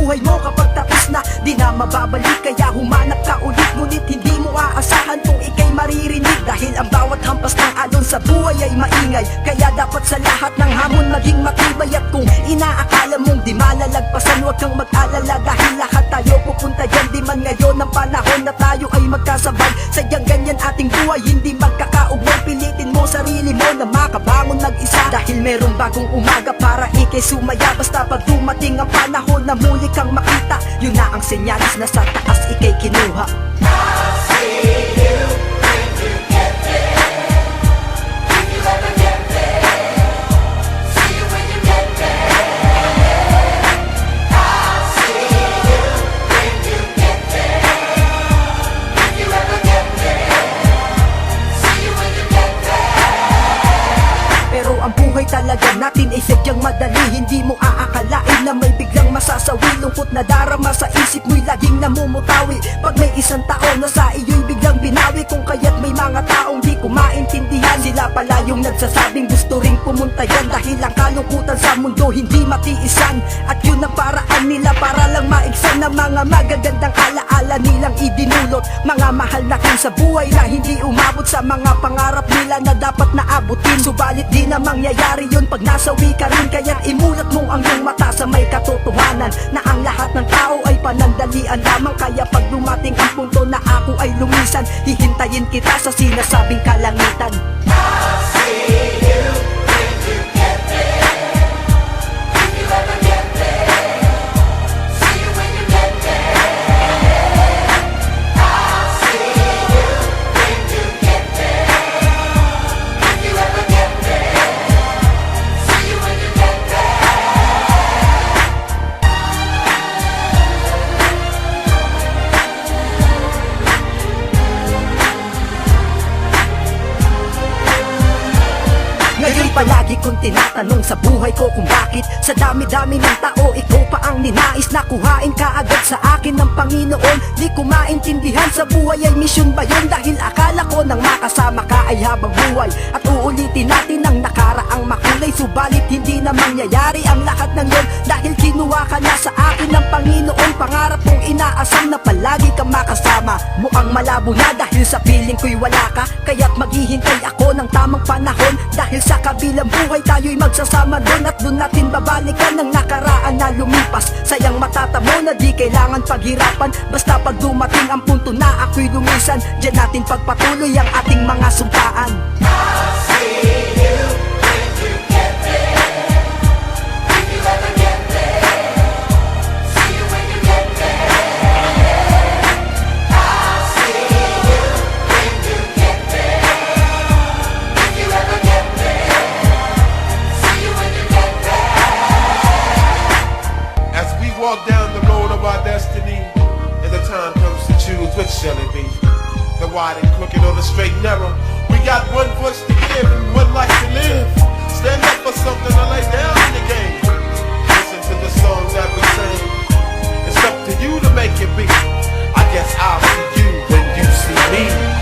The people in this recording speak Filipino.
buhay mo kapag tapos na, di na mababalik. Kaya humanap ka ulit, ngunit hindi mo aasahan kung ikay maririnig. Dahil ang bawat hampas ng alon sa buhay ay maingay, kaya dapat sa lahat ng hamon maging matibay. At kung inaakala mong di malalagpasan, huwag kang mag-alala, dahil lahat tayo pupunta dyan. Di man ngayon ang panahon na tayo ay magkasabay, sadyang ganyan ating buhay, hindi magkakaugnay. Pilitin mo sarili mo na makabangon mag-isa, dahil merong bagong umaga para ikay sumaya. Basta pag dumating ang panahon na muli kang makita, yun na ang senyalis na sa taas ikay kinuha. Ang buhay talaga natin ay sadyang madali. Hindi mo aakalain na may biglang masasawi. Lungkot na darama sa isip mo'y laging namumutawi. Pag may isang tao na sa iyo'y biglang binawi, kung kaya't may mga taong di ko maintindihan. Sila pala yung nagsasabing gusto ring pumunta yan, dahil ang kalungkutan sa mundo hindi matiisan. At yun ang paraan nila para lang maigsan ng mga magagandang alaala nilang idinulot. Mga mahal na kin sa buhay na hindi umabot sa mga pangarap nila na dapat naabutin. Subalit di na mangyayari yun pag nasawi ka rin. Kaya't imulat mo ang iyong mata sa may katotohanan na ang lahat ng tao ay panandalian lamang. Kaya pag dumating ang punto na ako ay lumisan, hihintayin kita sa sinasabing kalangitan. Ngayon palagi kong tinatanong sa buhay ko kung bakit sa dami-dami ng tao ikaw pa ang ninais na kuhain ka agad sa akin ng Panginoon. Di ko maintindihan, sa buhay ay misyon ba yun? Dahil akala ko nang makasama ka ay habang buhay, at uulitin natin ang nakaraang makulay. Subalit hindi na mangyayari ang lahat ng yun, dahil kinuha ka na sa akin ng Panginoon. Pangarap kong inaasam na palagi kang makasama, mukhang malabo na dahil sa piling ko'y wala ka. Kaya't maghihintay ako ng tamang panahon, dahil sa kabilang buhay tayo'y magsasama doon. At doon natin babalikan ng nakaraan na lumipas. Sayang matatamo na di kailangan paghirapan, basta pag dumating ang punto na ako'y lumisan, diyan natin pagpatuloy ang ating mga sumpaan. Walk down the road of our destiny, and the time comes to choose, which shall it be? The wide and crooked or the straight and narrow? We got one voice to give and one life to live. Stand up for something to lay down in the game. Listen to the songs that we sing. It's up to you to make it be. I guess I'll see you when you see me.